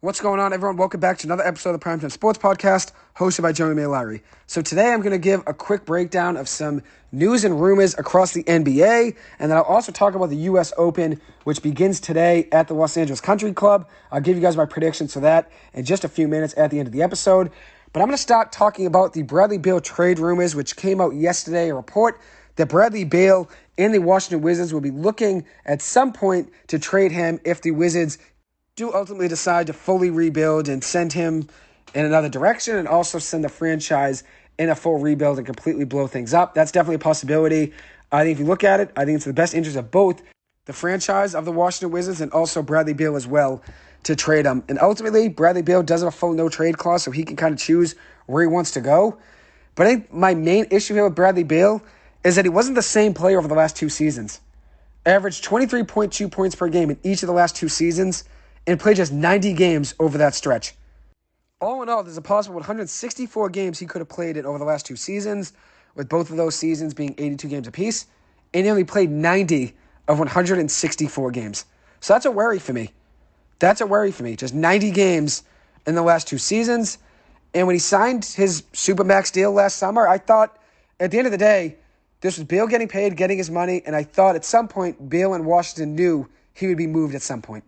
What's going on, everyone? Welcome back to another episode of the Primetime Sports Podcast, hosted by Joey Malari. So today I'm going to give a quick breakdown of some news and rumors across the NBA, and then I'll also talk about the U.S. Open, which begins today at the Los Angeles Country Club. I'll give you guys my predictions for that in just a few minutes at the end of the episode. But I'm going to start talking about the Bradley Beal trade rumors, which came out yesterday, a report that Bradley Beal and the Washington Wizards will be looking at some point to trade him if the Wizards do ultimately decide to fully rebuild and send him in another direction and also send the franchise in a full rebuild and completely blow things up. That's definitely a possibility. I think if you look at it, I think it's in the best interest of both the franchise of the Washington Wizards and also Bradley Beal as well to trade him. And ultimately, Bradley Beal does have a full no-trade clause, so he can kind of choose where he wants to go. But I think my main issue here with Bradley Beal is that he wasn't the same player over the last two seasons. Averaged 23.2 points per game in each of the last two seasons, and played just 90 games over that stretch. All in all, there's a possible 164 games he could have played in over the last two seasons, with both of those seasons being 82 games apiece, and he only played 90 of 164 games. So that's a worry for me. Just 90 games in the last two seasons. And when he signed his Supermax deal last summer, I thought, at the end of the day, this was Beal getting paid, getting his money, and I thought at some point Beal and Washington knew he would be moved at some point.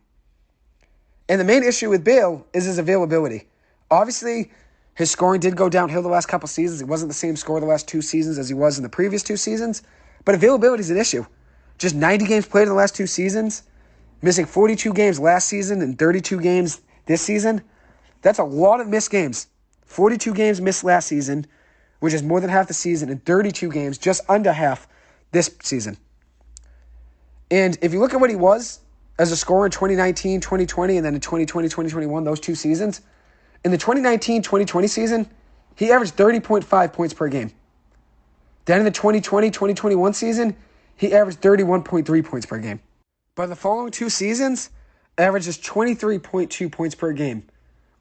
And the main issue with Beal is his availability. Obviously, his scoring did go downhill the last couple seasons. He wasn't the same scorer the last two seasons as he was in the previous two seasons. But availability is an issue. Just 90 games played in the last two seasons, missing 42 games last season and 32 games this season. That's a lot of missed games. 42 games missed last season, which is more than half the season, and 32 games, just under half this season. And if you look at what he was as a scorer in 2019, 2020, and then in 2020, 2021, those two seasons. In the 2019-2020 season, he averaged 30.5 points per game. Then in the 2020-2021 season, he averaged 31.3 points per game. But the following two seasons, averages 23.2 points per game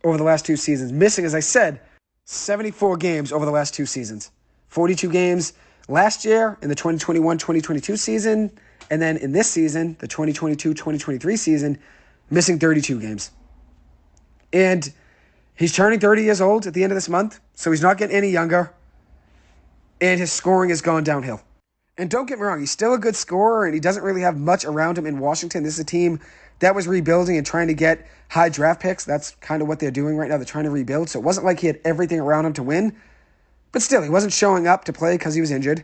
over the last two seasons, missing, as I said, 74 games over the last two seasons. 42 games last year in the 2021-2022 season, and then in this season, the 2022-2023 season, missing 32 games. And he's turning 30 years old at the end of this month, so he's not getting any younger. And his scoring has gone downhill. And don't get me wrong, he's still a good scorer, and he doesn't really have much around him in Washington. This is a team that was rebuilding and trying to get high draft picks. That's kind of what they're doing right now. They're trying to rebuild. So it wasn't like he had everything around him to win. But still, he wasn't showing up to play because he was injured.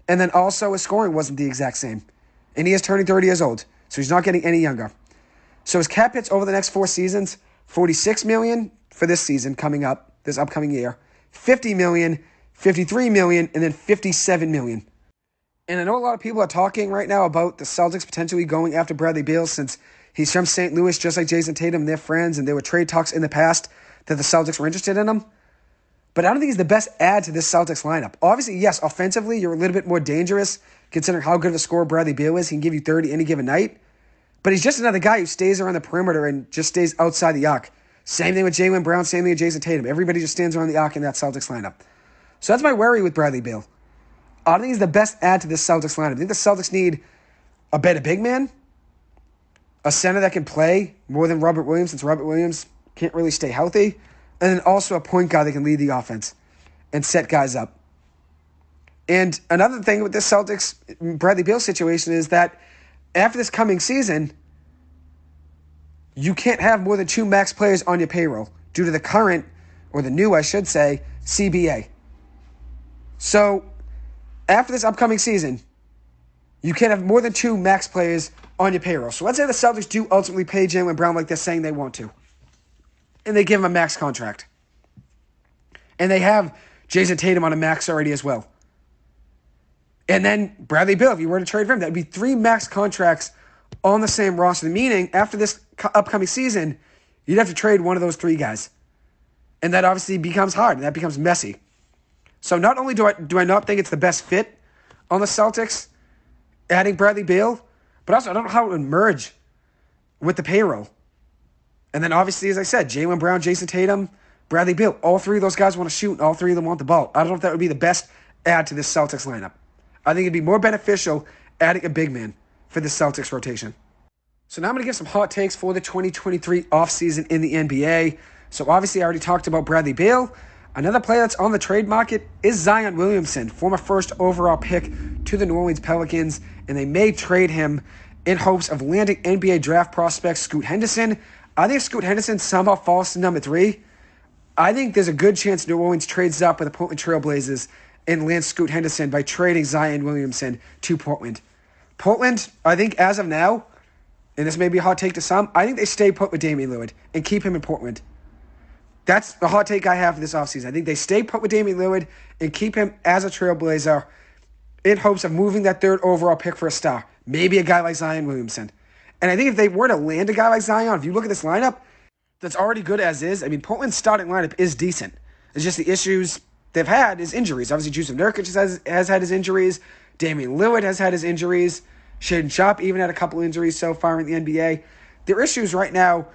And then also his scoring wasn't the exact same. And he is turning 30 years old, so he's not getting any younger. So his cap hits over the next four seasons, $46 million for this season coming up, this upcoming year, $50 million, $53 million, and then $57 million. And I know a lot of people are talking right now about the Celtics potentially going after Bradley Beal since he's from St. Louis, just like Jason Tatum and their friends, and there were trade talks in the past that the Celtics were interested in him. But I don't think he's the best add to this Celtics lineup. Obviously, yes, offensively, you're a little bit more dangerous considering how good of a scorer Bradley Beal is. He can give you 30 any given night. But he's just another guy who stays around the perimeter and just stays outside the arc. Same thing with Jaylen Brown, same thing with Jason Tatum. Everybody just stands around the arc in that Celtics lineup. So that's my worry with Bradley Beal. I don't think he's the best add to this Celtics lineup. I think the Celtics need a better big man, a center that can play more than Robert Williams since Robert Williams can't really stay healthy, and then also a point guard that can lead the offense and set guys up. And another thing with this Celtics Bradley Beal situation is that after this coming season, you can't have more than two max players on your payroll due to the current, or the new, I should say, CBA. So after this upcoming season, you can't have more than two max players on your payroll. So let's say the Celtics do ultimately pay Jaylen Brown like they're saying they want to, and they give him a max contract. And they have Jason Tatum on a max already as well. And then Bradley Beal, if you were to trade for him, that would be three max contracts on the same roster. Meaning, after this upcoming season, you'd have to trade one of those three guys. And that obviously becomes hard, and that becomes messy. So not only do I not think it's the best fit on the Celtics, adding Bradley Beal, but also I don't know how it would merge with the payroll. And then obviously, as I said, Jaylen Brown, Jason Tatum, Bradley Beal, all three of those guys want to shoot, and all three of them want the ball. I don't know if that would be the best add to this Celtics lineup. I think it'd be more beneficial adding a big man for the Celtics rotation. So now I'm going to give some hot takes for the 2023 offseason in the NBA. So obviously I already talked about Bradley Beal. Another player that's on the trade market is Zion Williamson, former first overall pick to the New Orleans Pelicans, and they may trade him in hopes of landing NBA draft prospect Scoot Henderson. I think Scoot Henderson somehow falls to number 3. I think there's a good chance New Orleans trades up with the Portland Trail Blazers and lands Scoot Henderson by trading Zion Williamson to Portland. Portland, I think as of now, and this may be a hot take to some, I think they stay put with Damian Lillard and keep him in Portland. That's the hot take I have for this offseason. I think they stay put with Damian Lillard and keep him as a Trailblazer in hopes of moving that 3rd overall pick for a star. Maybe a guy like Zion Williamson. And I think if they were to land a guy like Zion, if you look at this lineup, that's already good as is. I mean, Portland's starting lineup is decent. It's just the issues they've had is injuries. Obviously, Jusuf Nurkic has had his injuries. Damian Lillard has had his injuries. Shaedon Sharpe even had a couple injuries so far in the NBA. Their issues right now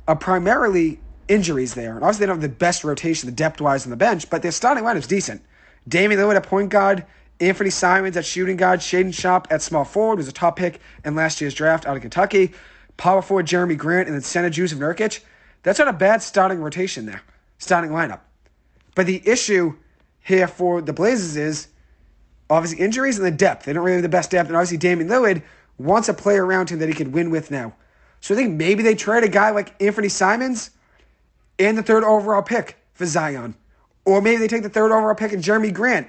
are primarily injuries there. And obviously, they don't have the best rotation, the depth-wise on the bench, but their starting lineup's decent. Damian Lillard at point guard, Anthony Simons at shooting guard, Shaedon Sharpe at small forward was a top pick in last year's draft out of Kentucky, power forward Jeremy Grant, and then center Jusuf Nurkic. That's not a bad starting rotation there, starting lineup. But the issue here for the Blazers is obviously injuries and the depth. They don't really have the best depth, and obviously Damian Lillard wants a player around him that he could win with now. So I think maybe they trade a guy like Anthony Simons and the 3rd overall pick for Zion. Or maybe they take the 3rd overall pick and Jeremy Grant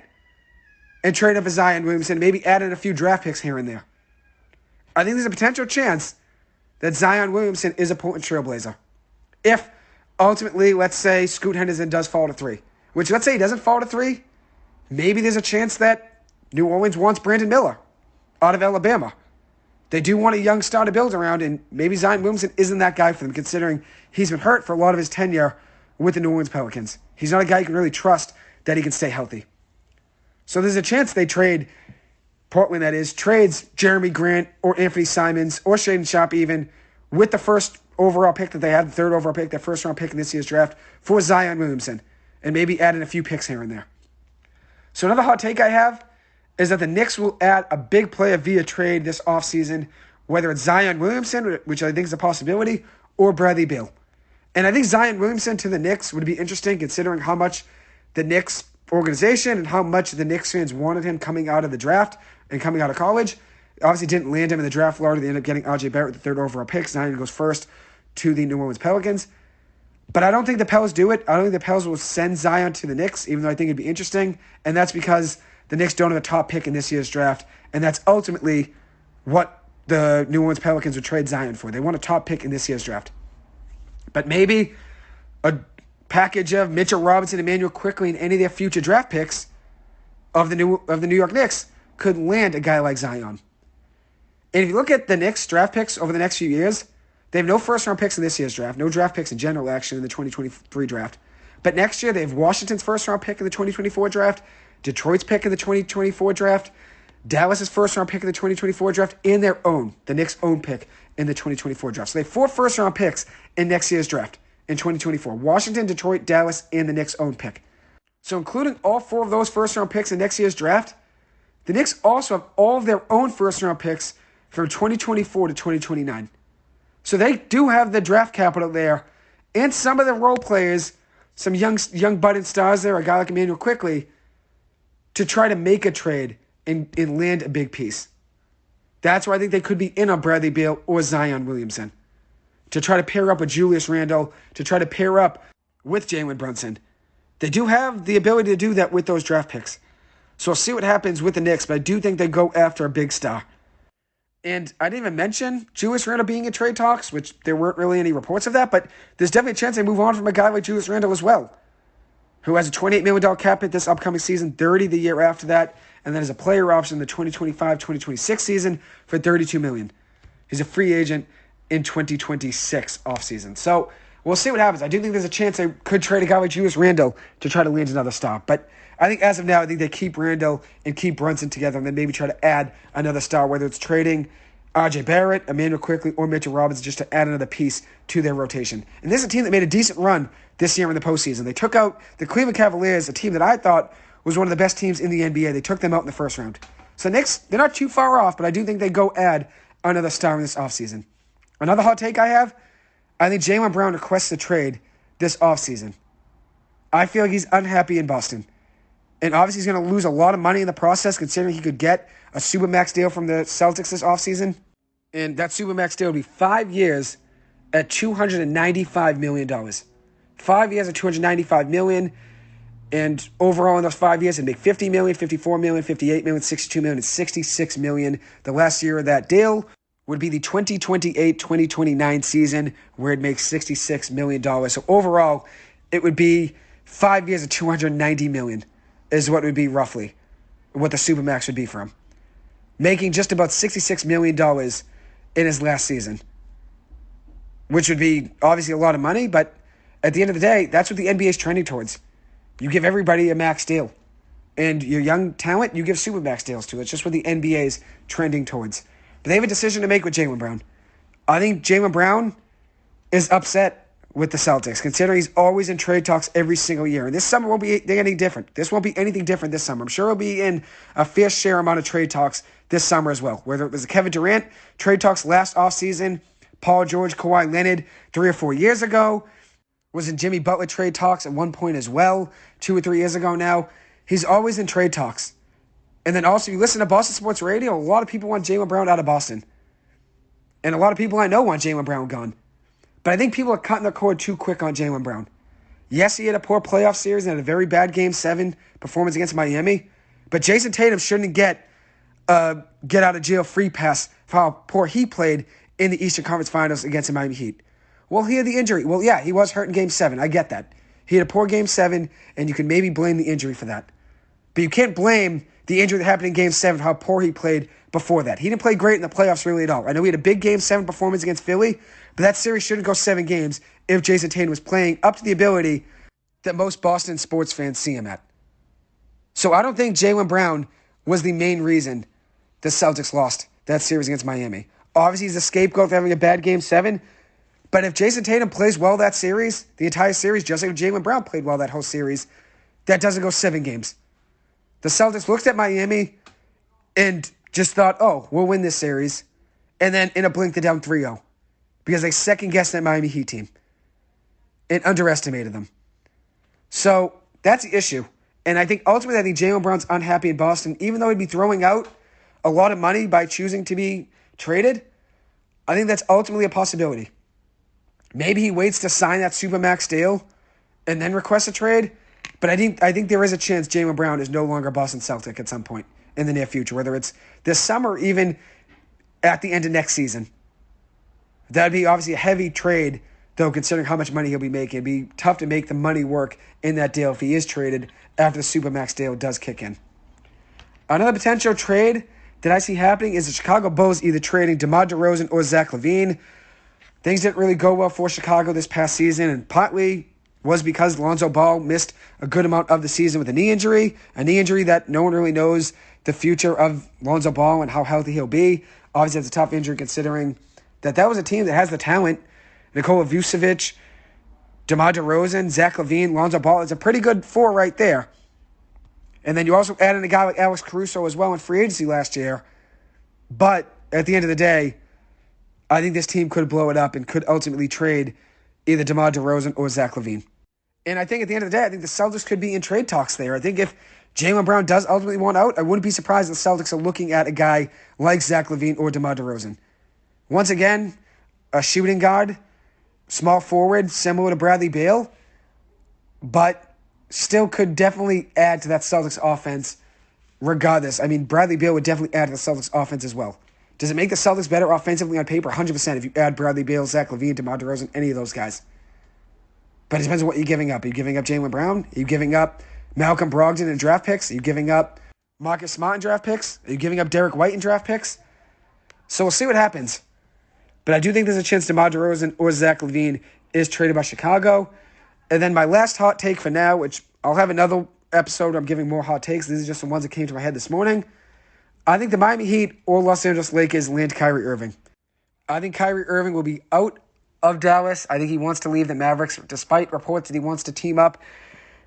and trade up for Zion Williamson, maybe add in a few draft picks here and there. I think there's a potential chance that Zion Williamson is a Portland Trailblazer. If ultimately, let's say, Scoot Henderson does fall to 3, which let's say he doesn't fall to 3, maybe there's a chance that New Orleans wants Brandon Miller out of Alabama. They do want a young star to build around, and maybe Zion Williamson isn't that guy for them, considering he's been hurt for a lot of his tenure with the New Orleans Pelicans. He's not a guy you can really trust that he can stay healthy. So there's a chance they trade, Portland that is, trades Jeremy Grant or Anthony Simons or Shaedon Sharpe even with the 1st overall pick that they had, the 3rd overall pick, their 1st-round pick in this year's draft for Zion Williamson, and maybe add in a few picks here and there. So another hot take I have is that the Knicks will add a big player via trade this offseason, whether it's Zion Williamson, which I think is a possibility, or Bradley Beal. And I think Zion Williamson to the Knicks would be interesting considering how much the Knicks organization and how much the Knicks fans wanted him coming out of the draft and coming out of college. Obviously didn't land him in the draft lottery. They ended up getting RJ Barrett with the 3rd overall pick. Zion goes first to the New Orleans Pelicans. But I don't think the Pels do it. I don't think the Pels will send Zion to the Knicks, even though I think it'd be interesting. And that's because the Knicks don't have a top pick in this year's draft. And that's ultimately what the New Orleans Pelicans would trade Zion for. They want a top pick in this year's draft. But maybe a package of Mitchell Robinson, Emmanuel Quickley, and any of their future draft picks of the New York Knicks could land a guy like Zion. And if you look at the Knicks draft picks over the next few years, they have no first-round picks in this year's draft, no draft picks in general, actually, in the 2023 draft. But next year, they have Washington's first-round pick in the 2024 draft, Detroit's pick in the 2024 draft, Dallas's first-round pick in the 2024 draft, and their own, the Knicks' own pick in the 2024 draft. So they have 4 first-round picks in next year's draft in 2024. Washington, Detroit, Dallas, and the Knicks' own pick. So including all 4 of those first-round picks in next year's draft, the Knicks also have all of their own first-round picks from 2024 to 2029. So they do have the draft capital there, and some of the role players, some young budding stars there, a guy like Emmanuel Quickley, to try to make a trade and land a big piece. That's why I think they could be in on Bradley Beal or Zion Williamson, to try to pair up with Julius Randle, to try to pair up with Jalen Brunson. They do have the ability to do that with those draft picks. So we'll see what happens with the Knicks, but I do think they go after a big star. And I didn't even mention Julius Randle being in trade talks, which there weren't really any reports of that, but there's definitely a chance they move on from a guy like Julius Randle as well, who has a $28 million cap hit this upcoming season, $30 the year after that, and then has a player option in the 2025-2026 season for $32 million. He's a free agent in 2026 offseason. So we'll see what happens. I do think there's a chance they could trade a guy like Julius Randle to try to land another star. But I think as of now, I think they keep Randle and keep Brunson together and then maybe try to add another star, whether it's trading RJ Barrett, Emmanuel Quickley, or Mitchell Robinson just to add another piece to their rotation. And this is a team that made a decent run this year in the postseason. They took out the Cleveland Cavaliers, a team that I thought was one of the best teams in the NBA. They took them out in the first round. So Knicks, they're not too far off, but I do think they go add another star in this offseason. Another hot take I have, I think Jaylen Brown requests a trade this offseason. I feel like he's unhappy in Boston. And obviously he's going to lose a lot of money in the process, considering he could get a Supermax deal from the Celtics this offseason. And that Supermax deal would be 5 years at $295 million. 5 years at $295 million. And overall in those 5 years, it'd make $50 million, $54 million, $58 million, $62 million, and $66 million. The last year of that deal would be the 2028-2029 season, where it makes $66 million. So overall, it would be 5 years at $290 million is what it would be roughly, what the Supermax would be for him. Making just about $66 million in his last season, which would be obviously a lot of money, but at the end of the day, that's what the NBA is trending towards. You give everybody a max deal. And your young talent, you give Supermax deals to. It's just what the NBA is trending towards. But they have a decision to make with Jaylen Brown. I think Jaylen Brown is upset with the Celtics, considering he's always in trade talks every single year. And this summer won't be anything different. This won't be anything different this summer. I'm sure he'll be in a fair share amount of trade talks this summer as well. Whether it was the Kevin Durant trade talks last offseason, Paul George, Kawhi Leonard 3 or 4 years ago, was in Jimmy Butler trade talks at one point as well, 2 or 3 years ago now. He's always in trade talks. And then also, you listen to Boston Sports Radio, a lot of people want Jaylen Brown out of Boston. And a lot of people I know want Jaylen Brown gone. But I think people are cutting the cord too quick on Jaylen Brown. Yes, he had a poor playoff series and had a very bad Game 7 performance against Miami. But Jason Tatum shouldn't get out of jail free pass for how poor he played in the Eastern Conference Finals against the Miami Heat. Well, he had the injury. Well, yeah, he was hurt in Game 7. I get that. He had a poor Game 7, and you can maybe blame the injury for that. But you can't blame the injury that happened in Game 7 for how poor he played before that. He didn't play great in the playoffs really at all. I know he had a big Game 7 performance against Philly, but that series shouldn't go 7 games if Jason Tatum was playing up to the ability that most Boston sports fans see him at. So I don't think Jaylen Brown was the main reason the Celtics lost that series against Miami. Obviously, he's a scapegoat for having a bad Game 7, but if Jason Tatum plays well that series, the entire series, just like if Jaylen Brown played well that whole series, that doesn't go 7 games. The Celtics looked at Miami and just thought, oh, we'll win this series. And then in a blink, they're down 3-0 because they second-guessed that Miami Heat team and underestimated them. So that's the issue. And I think ultimately, I think Jaylen Brown's unhappy in Boston. Even though he'd be throwing out a lot of money by choosing to be traded, I think that's ultimately a possibility. Maybe he waits to sign that Supermax deal and then requests a trade. But I think there is a chance Jaylen Brown is no longer a Boston Celtic at some point in the near future, whether it's this summer or even at the end of next season. That would be obviously a heavy trade, though, considering how much money he'll be making. It'd be tough to make the money work in that deal if he is traded after the Supermax deal does kick in. Another potential trade that I see happening is the Chicago Bulls either trading DeMar DeRozan or Zach LaVine. Things didn't really go well for Chicago this past season, and partly was because Lonzo Ball missed a good amount of the season with a knee injury that no one really knows the future of Lonzo Ball and how healthy he'll be. Obviously, it's a tough injury considering that was a team that has the talent. Nikola Vucevic, DeMar DeRozan, Zach LaVine, Lonzo Ball. It's a pretty good 4 right there. And then you also add in a guy like Alex Caruso as well in free agency last year. But at the end of the day, I think this team could blow it up and could ultimately trade either DeMar DeRozan or Zach LaVine. And I think at the end of the day, I think the Celtics could be in trade talks there. I think if Jaylen Brown does ultimately want out, I wouldn't be surprised if the Celtics are looking at a guy like Zach LaVine or DeMar DeRozan. Once again, a shooting guard, small forward, similar to Bradley Beal, but still could definitely add to that Celtics offense regardless. I mean, Bradley Beal would definitely add to the Celtics offense as well. Does it make the Celtics better offensively on paper? 100% if you add Bradley Beal, Zach LaVine, DeMar DeRozan, any of those guys. But it depends on what you're giving up. Are you giving up Jaylen Brown? Are you giving up Malcolm Brogdon in draft picks? Are you giving up Marcus Smart in draft picks? Are you giving up Derek White in draft picks? So we'll see what happens. But I do think there's a chance DeMar DeRozan or Zach LaVine is traded by Chicago. And then my last hot take for now, which I'll have another episode where I'm giving more hot takes. These are just the ones that came to my head this morning. I think the Miami Heat or Los Angeles Lakers land Kyrie Irving. I think Kyrie Irving will be out of Dallas. I think he wants to leave the Mavericks, despite reports that he wants to team up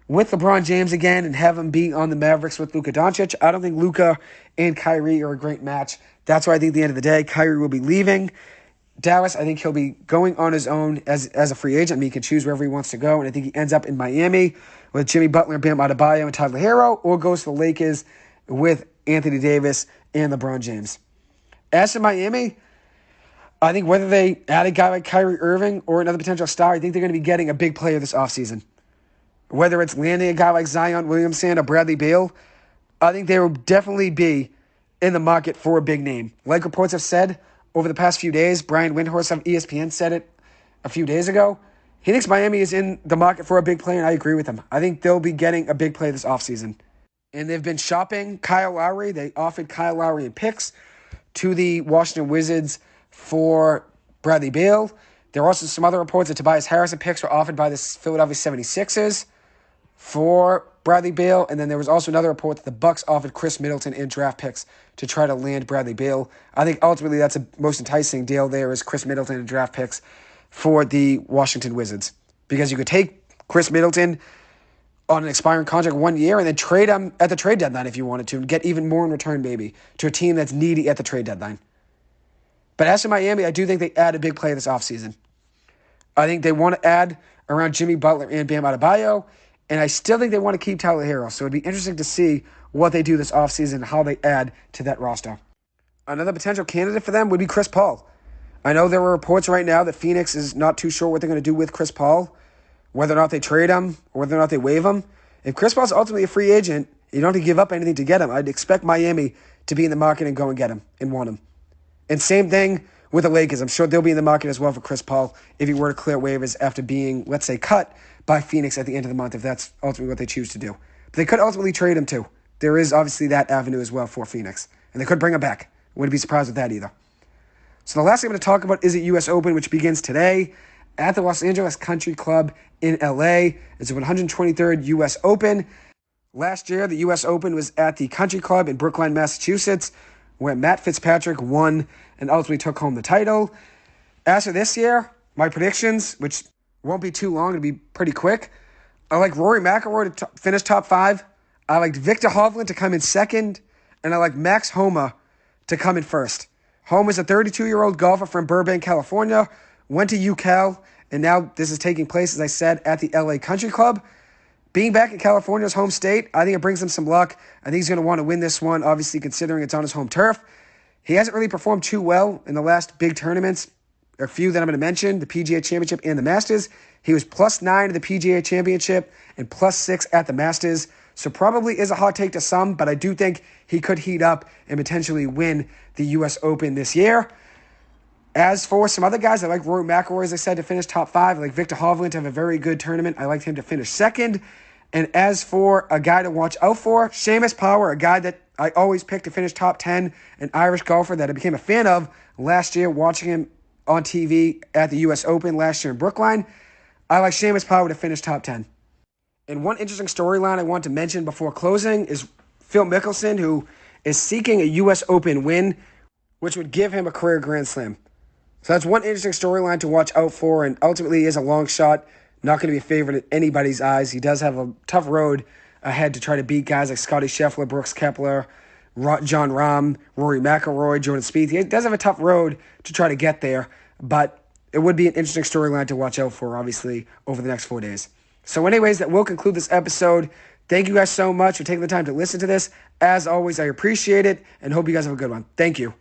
with LeBron James again and have him be on the Mavericks with Luka Doncic. I don't think Luka and Kyrie are a great match. That's why I think at the end of the day, Kyrie will be leaving. Dallas, I think he'll be going on his own as a free agent. I mean, he can choose wherever he wants to go, and I think he ends up in Miami with Jimmy Butler, Bam Adebayo, and Tyler Herro, or goes to the Lakers with Anthony Davis and LeBron James. As for Miami, I think whether they add a guy like Kyrie Irving or another potential star, I think they're going to be getting a big player this offseason. Whether it's landing a guy like Zion Williamson or Bradley Beal, I think they will definitely be in the market for a big name. Like reports have said over the past few days, Brian Windhorst of ESPN said it a few days ago. He thinks Miami is in the market for a big player, and I agree with him. I think they'll be getting a big player this offseason. And they've been shopping Kyle Lowry. They offered Kyle Lowry and picks to the Washington Wizards for Bradley Beal. There are also some other reports that Tobias Harris and picks were offered by the Philadelphia 76ers for Bradley Beal. And then there was also another report that the Bucks offered Chris Middleton and draft picks to try to land Bradley Beal. I think ultimately that's the most enticing deal there is Chris Middleton and draft picks for the Washington Wizards. Because you could take Chris Middleton on an expiring contract 1 year and then trade him at the trade deadline if you wanted to and get even more in return, maybe, to a team that's needy at the trade deadline. But as for Miami, I do think they add a big player this offseason. I think they want to add around Jimmy Butler and Bam Adebayo, and I still think they want to keep Tyler Herro. So it'd be interesting to see what they do this offseason, how they add to that roster. Another potential candidate for them would be Chris Paul. I know there were reports right now that Phoenix is not too sure what they're going to do with Chris Paul, whether or not they trade him or whether or not they waive him. If Chris Paul's ultimately a free agent, you don't have to give up anything to get him. I'd expect Miami to be in the market and go and get him and want him. And same thing with the Lakers. I'm sure they'll be in the market as well for Chris Paul if he were to clear waivers after being, let's say, cut by Phoenix at the end of the month, if that's ultimately what they choose to do. But they could ultimately trade him too. There is obviously that avenue as well for Phoenix. And they could bring him back. Wouldn't be surprised with that either. So the last thing I'm going to talk about is the U.S. Open, which begins today at the Los Angeles Country Club in L.A. It's the 123rd U.S. Open. Last year, the U.S. Open was at the Country Club in Brookline, Massachusetts, where Matt Fitzpatrick won and ultimately took home the title. As for this year, my predictions, which won't be too long, it'll be pretty quick. I like Rory McIlroy to finish top 5. I like Victor Hovland to come in second. And I like Max Homa to come in first. Homa is a 32-year-old golfer from Burbank, California, went to UCal, and now this is taking place, as I said, at the LA Country Club. Being back in California's home state, I think it brings him some luck. I think he's going to want to win this one, obviously considering it's on his home turf. He hasn't really performed too well in the last big tournaments, a few that I'm going to mention, the PGA Championship and the Masters. He was +9 at the PGA Championship and +6 at the Masters. So probably is a hot take to some, but I do think he could heat up and potentially win the U.S. Open this year. As for some other guys, I like Rory McIlroy, as I said, to finish top 5. I like Victor Hovland to have a very good tournament. I like him to finish second. And as for a guy to watch out for, Seamus Power, a guy that I always pick to finish top 10, an Irish golfer that I became a fan of last year, watching him on TV at the U.S. Open last year in Brookline. I like Seamus Power to finish top 10. And one interesting storyline I want to mention before closing is Phil Mickelson, who is seeking a U.S. Open win, which would give him a career Grand Slam. So that's one interesting storyline to watch out for, and ultimately is a long shot. Not going to be a favorite in anybody's eyes. He does have a tough road ahead to try to beat guys like Scottie Scheffler, Brooks Koepka, John Rahm, Rory McIlroy, Jordan Spieth. He does have a tough road to try to get there, but it would be an interesting storyline to watch out for, obviously, over the next 4 days. So anyways, that will conclude this episode. Thank you guys so much for taking the time to listen to this. As always, I appreciate it and hope you guys have a good one. Thank you.